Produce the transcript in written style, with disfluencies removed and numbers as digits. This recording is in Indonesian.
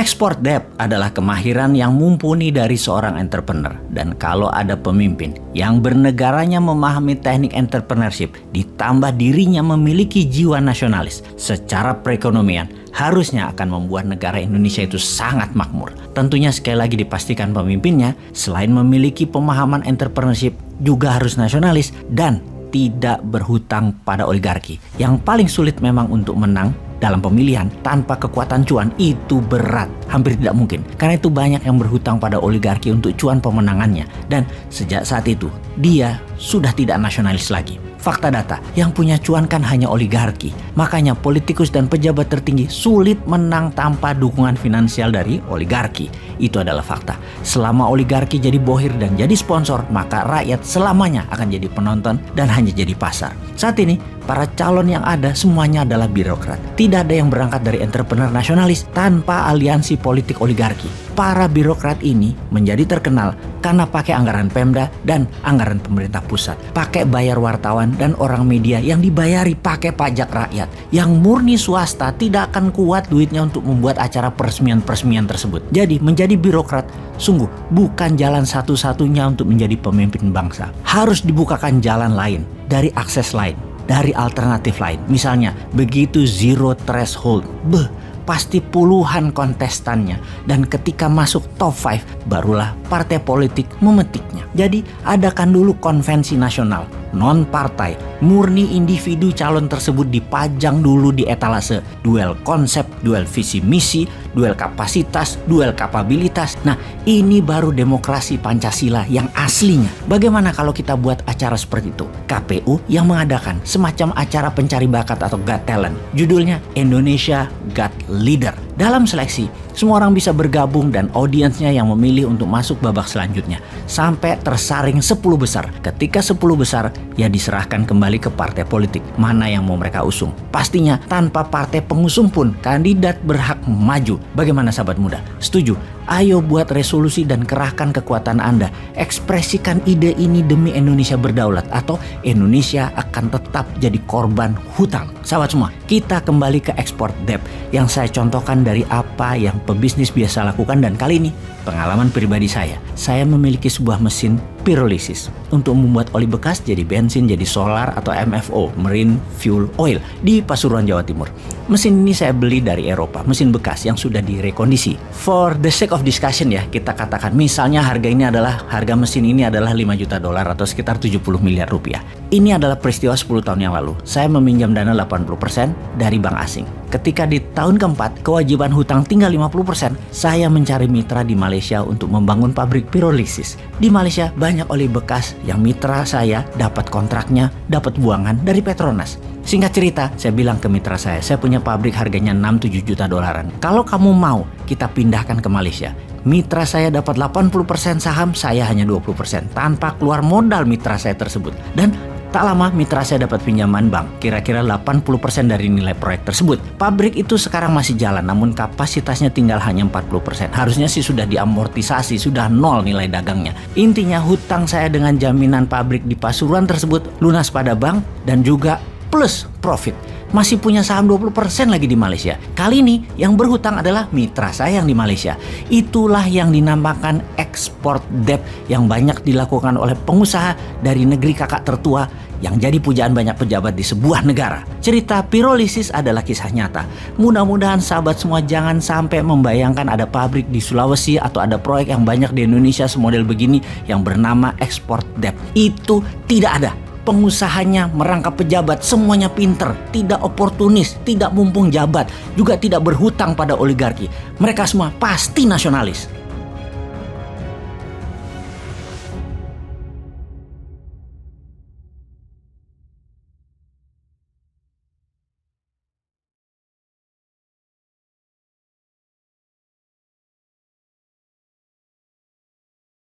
Export debt adalah kemahiran yang mumpuni dari seorang entrepreneur. Dan kalau ada pemimpin yang bernegaranya memahami teknik entrepreneurship ditambah dirinya memiliki jiwa nasionalis secara perekonomian, harusnya akan membuat negara Indonesia itu sangat makmur. Tentunya sekali lagi dipastikan pemimpinnya selain memiliki pemahaman entrepreneurship juga harus nasionalis dan tidak berhutang pada oligarki. Yang paling sulit memang untuk menang dalam pemilihan tanpa kekuatan cuan itu berat, hampir tidak mungkin. Karena itu banyak yang berhutang pada oligarki untuk cuan pemenangannya. Dan sejak saat itu dia sudah tidak nasionalis lagi. Fakta data, yang punya cuan kan hanya oligarki. Makanya politikus dan pejabat tertinggi sulit menang tanpa dukungan finansial dari oligarki. Itu adalah fakta. Selama oligarki jadi bohir dan jadi sponsor, maka rakyat selamanya akan jadi penonton dan hanya jadi pasar. Saat ini, para calon yang ada semuanya adalah birokrat. Tidak ada yang berangkat dari entrepreneur nasionalis tanpa aliansi politik oligarki. Para birokrat ini menjadi terkenal karena pakai anggaran Pemda dan anggaran pemerintah pusat. Pakai bayar wartawan dan orang media yang dibayari pakai pajak rakyat. Yang murni swasta tidak akan kuat duitnya untuk membuat acara peresmian-peresmian tersebut. Jadi menjadi birokrat sungguh bukan jalan satu-satunya untuk menjadi pemimpin bangsa. Harus dibukakan jalan lain, dari akses lain, dari alternatif lain. Misalnya begitu zero threshold, pasti puluhan kontestannya, dan ketika masuk top 5 barulah partai politik memetiknya. Jadi adakan dulu konvensi nasional, non partai, murni individu calon tersebut dipajang dulu di etalase, duel konsep, duel visi misi, duel kapasitas, duel kapabilitas. Nah, ini baru demokrasi Pancasila yang aslinya. Bagaimana kalau kita buat acara seperti itu? KPU yang mengadakan semacam acara pencari bakat atau Got Talent. Judulnya Indonesia Got Leader. Dalam seleksi, semua orang bisa bergabung dan audiensnya yang memilih untuk masuk babak selanjutnya. Sampai tersaring 10 besar. Ketika 10 besar, ya diserahkan kembali ke partai politik. Mana yang mau mereka usung. Pastinya tanpa partai pengusung pun kandidat berhak maju. Bagaimana sahabat muda? Setuju? Ayo buat resolusi dan kerahkan kekuatan Anda. Ekspresikan ide ini demi Indonesia berdaulat atau Indonesia akan tetap jadi korban hutang. Sahabat semua, kita kembali ke export debt yang saya contohkan dari apa yang pebisnis biasa lakukan, dan kali ini pengalaman pribadi saya. Saya memiliki sebuah mesin pirolisis untuk membuat oli bekas jadi bensin, jadi solar atau MFO, Marine Fuel Oil, di Pasuruan, Jawa Timur. Mesin ini saya beli dari Eropa, mesin bekas yang sudah direkondisi. For the sake of discussion ya, kita katakan misalnya harga mesin ini adalah 5 juta dolar atau sekitar 70 miliar rupiah. Ini adalah peristiwa 10 tahun yang lalu. Saya meminjam dana 80% dari bank asing. Ketika di tahun keempat, kewajiban hutang tinggal 50%, saya mencari mitra di Malaysia untuk membangun pabrik pirolisis. Di Malaysia banyak oli bekas yang mitra saya dapat kontraknya, dapat buangan dari Petronas. Singkat cerita, saya bilang ke mitra saya punya pabrik harganya 6-7 juta dolaran. Kalau kamu mau, kita pindahkan ke Malaysia. Mitra saya dapat 80% saham, saya hanya 20%. Tanpa keluar modal mitra saya tersebut. Dan tak lama mitra saya dapat pinjaman bank, kira-kira 80% dari nilai proyek tersebut. Pabrik itu sekarang masih jalan, namun kapasitasnya tinggal hanya 40%. Harusnya sih sudah diamortisasi, sudah nol nilai dagangnya. Intinya hutang saya dengan jaminan pabrik di Pasuruan tersebut lunas pada bank dan juga plus profit. Masih punya saham 20% lagi di Malaysia. Kali ini yang berhutang adalah mitra saya yang di Malaysia. Itulah yang dinamakan export debt yang banyak dilakukan oleh pengusaha dari negeri kakak tertua yang jadi pujaan banyak pejabat di sebuah negara. Cerita pirolisis adalah kisah nyata. Mudah-mudahan sahabat semua jangan sampai membayangkan ada pabrik di Sulawesi atau ada proyek yang banyak di Indonesia semodel begini yang bernama export debt. Itu tidak ada. Pengusahanya merangkap pejabat, semuanya pinter, tidak oportunis, tidak mumpung jabat, juga tidak berhutang pada oligarki. Mereka semua pasti nasionalis.